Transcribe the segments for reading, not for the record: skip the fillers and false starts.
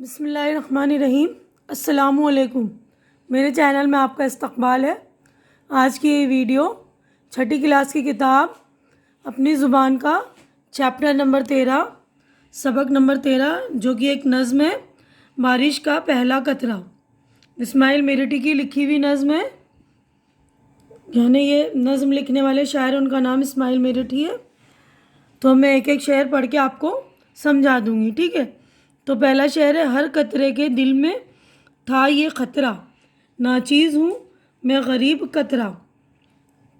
بسم اللہ الرحمن الرحیم۔ السلام علیکم، میرے چینل میں آپ کا استقبال ہے۔ آج کی یہ ویڈیو چھٹی کلاس کی کتاب اپنی زبان کا چیپٹر نمبر 13 سبق نمبر 13 جو کہ ایک نظم ہے، بارش کا پہلا قطرہ، اسماعیل میرٹھی کی لکھی ہوئی نظم ہے۔ یعنی یہ نظم لکھنے والے شاعر ان کا نام اسماعیل میرٹھی ہے۔ تو میں ایک ایک شعر پڑھ کے آپ کو سمجھا دوں گی، ٹھیک ہے؟ تو پہلا شعر ہے، ہر قطرے کے دل میں تھا یہ خطرہ، ناچیز ہوں میں غریب قطرہ۔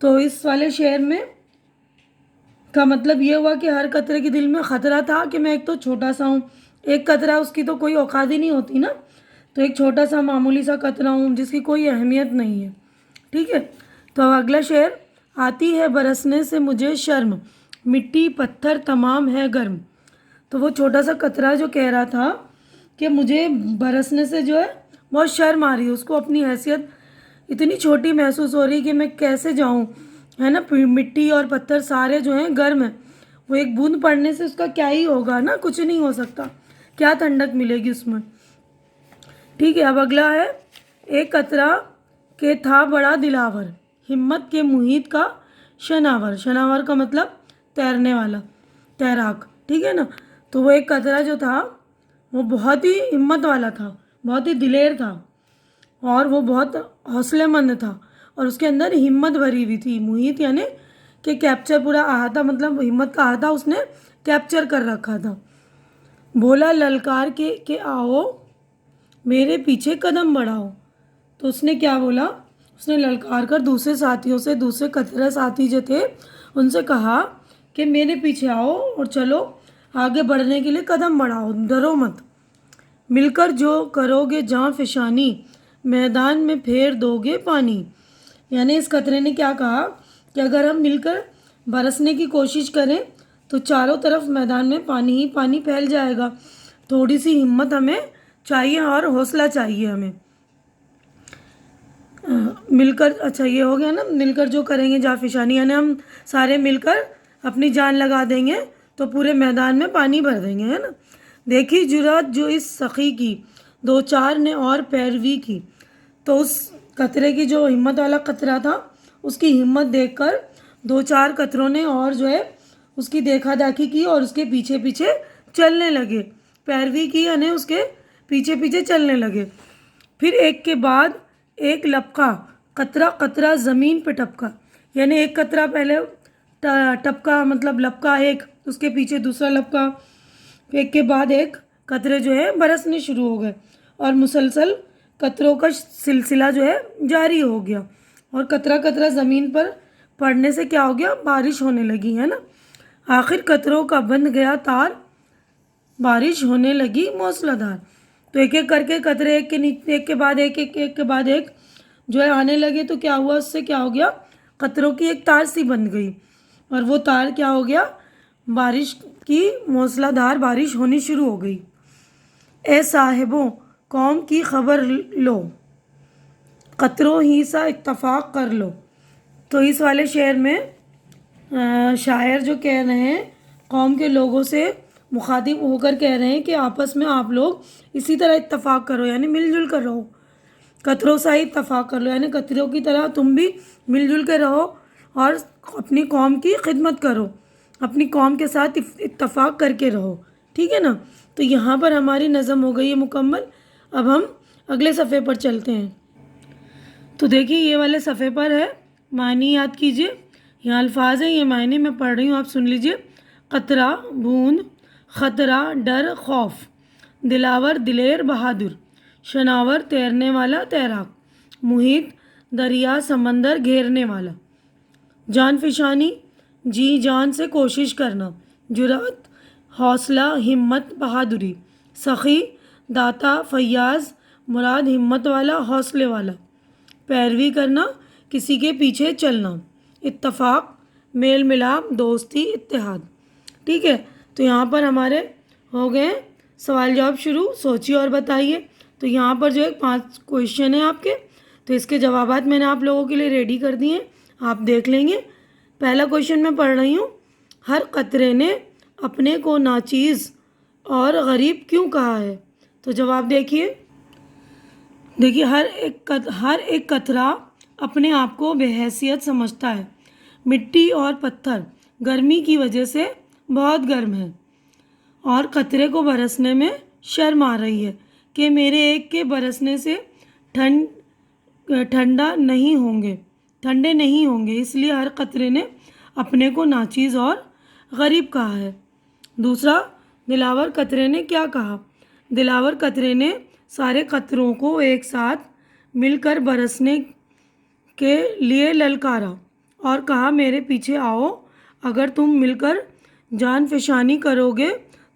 تو اس والے شعر میں کا مطلب یہ ہوا کہ ہر قطرے کے دل میں خطرہ تھا کہ میں ایک تو چھوٹا سا ہوں، ایک قطرہ اس کی تو کوئی اوقات ہی نہیں ہوتی نا، تو ایک چھوٹا سا معمولی سا قطرہ ہوں جس کی کوئی اہمیت نہیں ہے، ٹھیک ہے؟ تو اگلا شعر، آتی ہے برسنے سے مجھے شرم، مٹی پتھر تمام ہے گرم۔ تو وہ چھوٹا سا قطرہ جو کہہ رہا تھا کہ مجھے برسنے سے جو ہے بہت شرم آ رہی ہے، اس کو اپنی حیثیت اتنی چھوٹی محسوس ہو رہی کہ میں کیسے جاؤں، ہے نا؟ مٹی اور پتھر سارے جو ہیں گرم ہیں، وہ ایک بوند پڑنے سے اس کا کیا ہی ہوگا نا، کچھ نہیں ہو سکتا، کیا ٹھنڈک ملے گی اس میں، ٹھیک ہے؟ اب اگلا ہے، ایک قطرہ کہ تھا بڑا دلاور، ہمت کے محیط کا شناور۔ شناور کا مطلب تیرنے والا، تیراک، ٹھیک ہے نا؟ تو وہ ایک قطرہ جو تھا وہ بہت ہی ہمت والا تھا، بہت ہی دلیر تھا، اور وہ بہت حوصلے مند تھا، اور اس کے اندر ہمت بھری ہوئی تھی۔ محیط یعنی کہ کیپچر، پورا احاطہ، مطلب ہمت کا احاطہ اس نے کیپچر کر رکھا تھا۔ بولا للکار کے کہ آؤ میرے پیچھے قدم بڑھاؤ۔ تو اس نے کیا بولا؟ اس نے للکار کر دوسرے ساتھیوں سے، دوسرے قطرہ ساتھی جو تھے ان سے کہا کہ میرے پیچھے آؤ اور چلو آگے بڑھنے کے لیے قدم بڑھاؤ، ڈرو مت، مل کر جو کرو گے جاں فشانی، میدان میں پھیر دو گے پانی۔ یعنی اس قطرے نے کیا کہا کہ اگر ہم مل کر برسنے کی کوشش کریں تو چاروں طرف میدان میں پانی ہی پانی پھیل جائے گا، تھوڑی سی ہمت ہمیں چاہیے اور حوصلہ چاہیے ہمیں، مل کر، اچھا یہ ہو گیا نا، مل کر جو کریں گے جاں فشانی، یعنی ہم سارے مل کر اپنی جان لگا دیں گے تو پورے میدان میں پانی بھر دیں گے، ہے نا؟ دیکھی جرات جو اس سخی کی، دو چار نے اور پیروی کی۔ تو اس قطرے کی، جو ہمت والا قطرہ تھا، اس کی ہمت دیکھ کر دو چار قطروں نے اور جو ہے اس کی دیکھا دیکھی کی اور اس کے پیچھے پیچھے چلنے لگے، پیروی کی یعنی اس کے پیچھے پیچھے چلنے لگے۔ پھر ایک کے بعد ایک لپکا، قطرہ قطرہ زمین پہ ٹپکا، یعنی ایک قطرہ پہلے ٹپکا، مطلب لپکا ایک، اس کے پیچھے دوسرا لپکا، ایک کے بعد ایک قطرے جو ہے برسنے شروع ہو گئے، اور مسلسل قطروں کا سلسلہ جو ہے جاری ہو گیا، اور قطرہ قطرہ زمین پر پڑنے سے کیا ہو گیا؟ بارش ہونے لگی، ہے نا؟ آخر قطروں کا بند گیا تار، بارش ہونے لگی موسلا دھار۔ تو ایک ایک کر کے قطرے ایک کے بعد ایک، ایک کے بعد ایک جو ہے آنے لگے، تو کیا ہوا؟ اس سے کیا ہو گیا؟ قطروں کی ایک تار سی بن گئی، اور وہ تار کیا ہو گیا؟ بارش کی موسلا دھار بارش ہونی شروع ہو گئی۔ اے صاحبوں قوم کی خبر لو، قطروں ہی سا اتفاق کر لو۔ تو اس والے شعر میں شاعر جو کہہ رہے ہیں، قوم کے لوگوں سے مخاطب ہو کر کہہ رہے ہیں کہ آپس میں آپ لوگ اسی طرح اتفاق کرو، یعنی مل جل کر رہو، قطروں سے ہی اتفاق کر لو، یعنی قطروں کی طرح تم بھی مل جل کے رہو اور اپنی قوم کی خدمت کرو، اپنی قوم کے ساتھ اتفاق کر کے رہو، ٹھیک ہے نا؟ تو یہاں پر ہماری نظم ہو گئی ہے مکمل۔ اب ہم اگلے صفحے پر چلتے ہیں۔ تو دیکھیے یہ والے صفحے پر ہے، معنی یاد کیجئے، یہاں الفاظ ہیں، یہ معنی میں پڑھ رہی ہوں، آپ سن لیجئے۔ قطرہ بوند، خطرہ ڈر خوف، دلاور دلیر بہادر، شناور تیرنے والا تیراک، محیط دریا سمندر گھیرنے والا، جان فشانی جی جان سے کوشش کرنا، جرات حوصلہ ہمت بہادری، سخی داتا فیاض مراد ہمت والا حوصلے والا، پیروی کرنا کسی کے پیچھے چلنا، اتفاق میل ملاپ دوستی اتحاد، ٹھیک ہے؟ تو یہاں پر ہمارے ہو گئے سوال جواب شروع، سوچیے اور بتائیے۔ تو یہاں پر جو ہے 5 کویشچن ہیں آپ کے، تو اس کے جوابات میں نے آپ لوگوں کے لیے ریڈی کر دیے ہیں، آپ دیکھ لیں گے۔ پہلا کویشچن میں پڑھ رہی ہوں، ہر قطرے نے اپنے کو ناچیز اور غریب کیوں کہا ہے؟ تو جواب دیکھیے ہر ایک قطرہ اپنے آپ کو بے حیثیت سمجھتا ہے. مٹی اور پتھر گرمی کی وجہ سے بہت گرم ہے اور قطرے کو برسنے میں شرم آ رہی ہے کہ میرے ایک کے برسنے سے ٹھنڈے نہیں ہوں گے. اس لیے ہر قطرے نے اپنے کو ناچیز اور غریب کہا ہے. دوسرا، دلاور قطرے نے کیا کہا؟ دلاور قطرے نے سارے قطروں کو ایک ساتھ مل کر برسنے کے لیے للکارا اور کہا میرے پیچھے آؤ، اگر تم مل کر جان فشانی کرو گے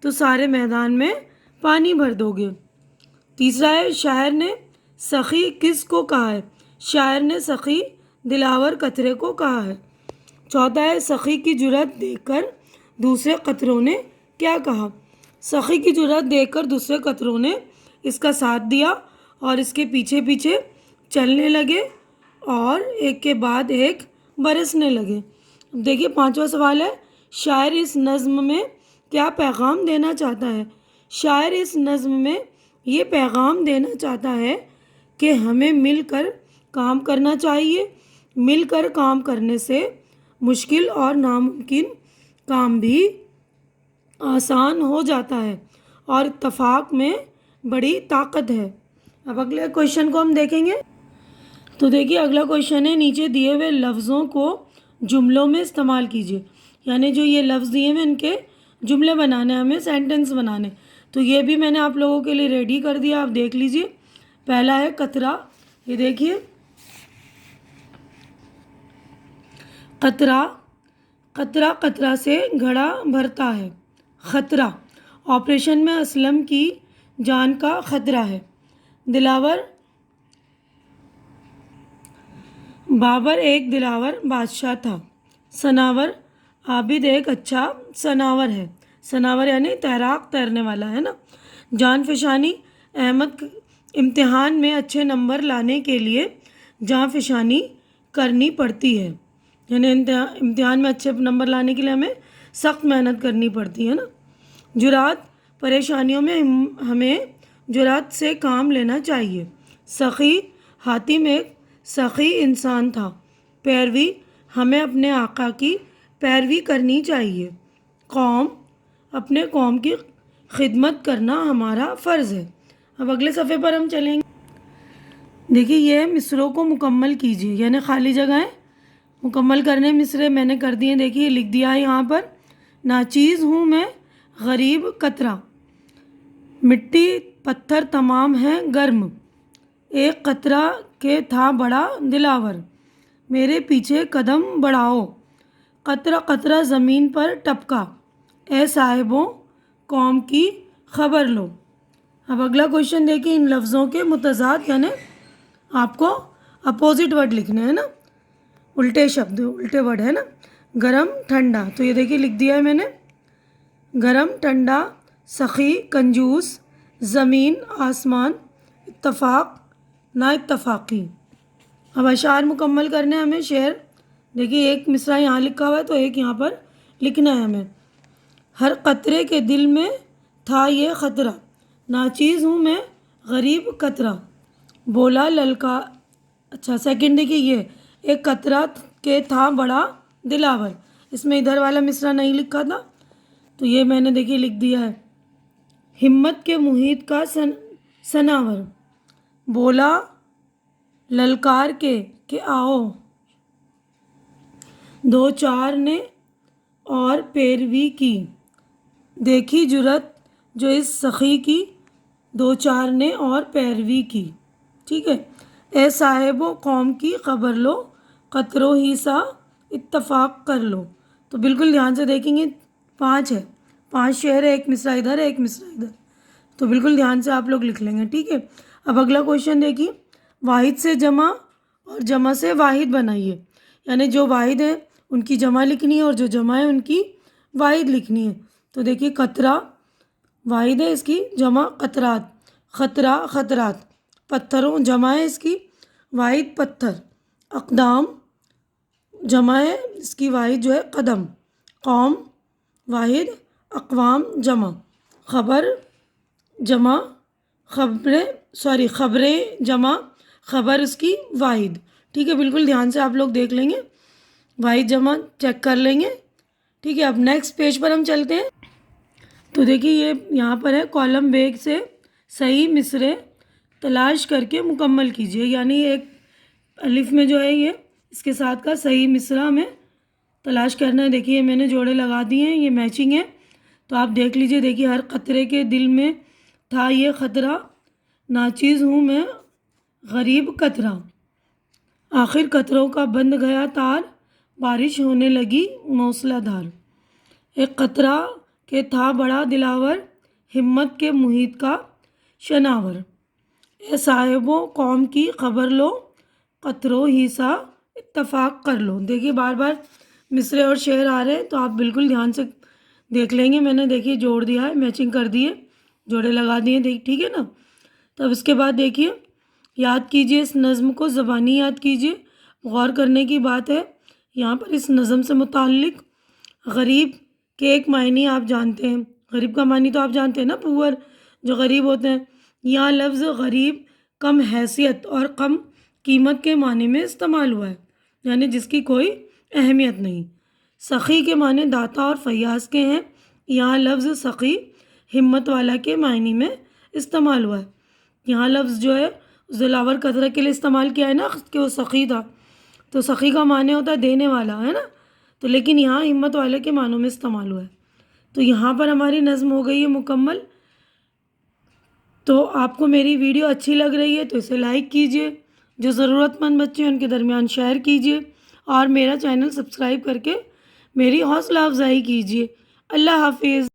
تو سارے میدان میں پانی بھر دو گے. تیسرا ہے شاعر نے سخی کس کو کہا ہے؟ شاعر نے سخی دلاور قطرے کو کہا ہے. چوتھا ہے سخی کی جرأت دیکھ کر دوسرے قطروں نے کیا کہا؟ سخی کی جرأت دیکھ کر دوسرے قطروں نے اس کا ساتھ دیا اور اس کے پیچھے پیچھے چلنے لگے اور ایک کے بعد ایک برسنے لگے. دیکھیے پانچواں سوال ہے شاعر اس نظم میں کیا پیغام دینا چاہتا ہے؟ شاعر اس نظم میں یہ پیغام دینا چاہتا ہے کہ ہمیں مل کر کام کرنا چاہیے. مل کر کام کرنے سے مشکل اور ناممکن کام بھی آسان ہو جاتا ہے اور اتفاق میں بڑی طاقت ہے. اب اگلے کویشچن کو ہم دیکھیں گے. تو دیکھیے اگلا کویشچن ہے نیچے دیے ہوئے لفظوں کو جملوں میں استعمال کیجیے. یعنی جو یہ لفظ دیے ہوئے ان کے جملے بنانے، ہمیں سینٹنس بنانے. تو یہ بھی میں نے آپ لوگوں کے لیے ریڈی کر دیا، آپ دیکھ لیجیے. پہلا ہے قطرہ. یہ دیکھیے قطرہ، قطرہ قطرہ سے گھڑا بھرتا ہے. خطرہ، آپریشن میں اسلم کی جان کا خطرہ ہے. دلاور، بابر ایک دلاور بادشاہ تھا. سناور، عابد ایک اچھا سناور ہے. سناور یعنی تیراک، تیرنے والا ہے نا. جان فشانی، احمد امتحان میں اچھے نمبر لانے کے لیے جان فشانی کرنی پڑتی ہے. یعنی امتحان میں اچھے نمبر لانے کے لیے ہمیں سخت محنت کرنی پڑتی ہے نا. جرات، پریشانیوں میں ہمیں جرات سے کام لینا چاہیے. سخی، حاتم ایک سخی انسان تھا. پیروی، ہمیں اپنے آقا کی پیروی کرنی چاہیے. قوم، اپنے قوم کی خدمت کرنا ہمارا فرض ہے. اب اگلے صفحے پر ہم چلیں گے. دیکھیے یہ مصروں کو مکمل کیجیے، یعنی خالی جگہیں مکمل کرنے. مصرے میں نے کر دیے، دیکھیے لکھ دیا ہے یہاں پر. ناچیز ہوں میں غریب قطرہ، مٹی پتھر تمام ہیں گرم، ایک قطرہ کے تھا بڑا دلاور، میرے پیچھے قدم بڑھاؤ، قطرہ قطرہ زمین پر ٹپکا، اے صاحبوں قوم کی خبر لو. اب اگلا کویشچن دیکھیے ان لفظوں کے متضاد یعنی آپ کو اپوزٹ ورڈ لکھنے ہیں نا، الٹے شبد، الٹے ورڈ ہے نا. گرم، ٹھنڈا. تو یہ دیکھیے لکھ دیا ہے میں نے. گرم، ٹھنڈا. سخی، کنجوس. زمین، آسمان. اتفاق، نا اتفاقی. اب اشعار مکمل کرنے ہیں ہمیں. شعر دیکھیے ایک مصرع یہاں لکھا ہوا ہے تو ایک یہاں پر لکھنا ہے ہمیں. ہر قطرے کے دل میں تھا یہ خطرہ، ناچیز ہوں میں غریب قطرہ، بولا للکا. اچھا سیکنڈ دیکھیے یہ ایک قطرہ کے تھا بڑا دلاور. اس میں ادھر والا مصرع نہیں لکھا تھا تو یہ میں نے دیکھیے لکھ دیا ہے. ہمت کے محیط کا سناور، بولا للکار کے کہ آؤ، دو چار نے اور پیروی کی، دیکھی جرأت جو اس سخی کی، دو چار نے اور پیروی کی. ٹھیک ہے. اے صاحبو قوم کی خبر لو، قطروں ہی سا اتفاق کر لو. تو بالکل دھیان سے دیکھیں گے 5 ہے، 5 شعر ہے، ایک مصرع ادھر ہے ایک مصرع ادھر. تو بالکل دھیان سے آپ لوگ لکھ لیں گے. ٹھیک ہے. اب اگلا کویشچن دیکھیے. واحد سے جمع اور جمع سے واحد بنائیے. یعنی جو واحد ہے ان کی جمع لکھنی ہے اور جو جمع ہے ان کی واحد لکھنی ہے. تو دیکھیے قطرہ واحد ہے، اس کی جمع قطرات. خطرہ خطرات. پتھروں جمع ہے، اس کی واحد پتھر. اقدام جمع ہے، اس کی واحد جو ہے قدم. قوم واحد، اقوام جمع. خبر جمع، خبریں جمع خبر اس کی واحد. ٹھیک ہے، بالکل دھیان سے آپ لوگ دیکھ لیں گے، واحد جمع چیک کر لیں گے. ٹھیک ہے، اب نیکسٹ پیج پر ہم چلتے ہیں. تو دیکھیے یہ یہاں پر ہے کالم بیگ سے صحیح مصرے تلاش کر کے مکمل کیجیے. یعنی ایک الف میں جو ہے یہ اس کے ساتھ کا صحیح مصرع ہمیں تلاش کرنا ہے. دیکھیے میں نے جوڑے لگا دیے ہیں، یہ میچنگ ہے. تو آپ دیکھ لیجئے. دیکھیے ہر قطرے کے دل میں تھا یہ خطرہ، ناچیز ہوں میں غریب قطرہ، آخر قطروں کا بند گیا تار، بارش ہونے لگی موسلا دھار. ایک قطرہ کہ تھا بڑا دلاور، ہمت کے محیط کا شناور. اے صاحبوں قوم کی خبر لو، قطروں ہی سا اتفاق کر لو. دیکھیے بار بار مصرے اور شعر آ رہے ہیں تو آپ بالکل دھیان سے دیکھ لیں گے. میں نے دیکھیے جوڑ دیا ہے، میچنگ کر دیے، جوڑے لگا دیے. ٹھیک ہے نا. تب اس کے بعد دیکھیے یاد کیجیے اس نظم کو، زبانی یاد کیجیے. غور کرنے کی بات ہے یہاں پر اس نظم سے متعلق. غریب کے ایک معنی آپ جانتے ہیں، غریب کا معنی تو آپ جانتے ہیں نا، پور جو غریب ہوتے ہیں. یہاں لفظ غریب کم حیثیت اور کم قیمت کے معنی میں استعمال ہوا ہے، یعنی جس کی کوئی اہمیت نہیں. سخی کے معنی داتا اور فیاض کے ہیں. یہاں لفظ سخی ہمت والا کے معنی میں استعمال ہوا ہے. یہاں لفظ جو ہے دلاور قطرہ کے لیے استعمال کیا ہے نا کہ وہ سخی تھا، تو سخی کا معنی ہوتا ہے دینے والا، ہے نا. تو لیکن یہاں ہمت والے کے معنوں میں استعمال ہوا ہے. تو یہاں پر ہماری نظم ہو گئی ہے مکمل. تو آپ کو میری ویڈیو اچھی لگ رہی ہے تو اسے لائک کیجیے، جو ضرورت مند بچے ہیں ان کے درمیان شیئر کیجیے، اور میرا چینل سبسکرائب کر کے میری حوصلہ افزائی کیجیے. اللہ حافظ.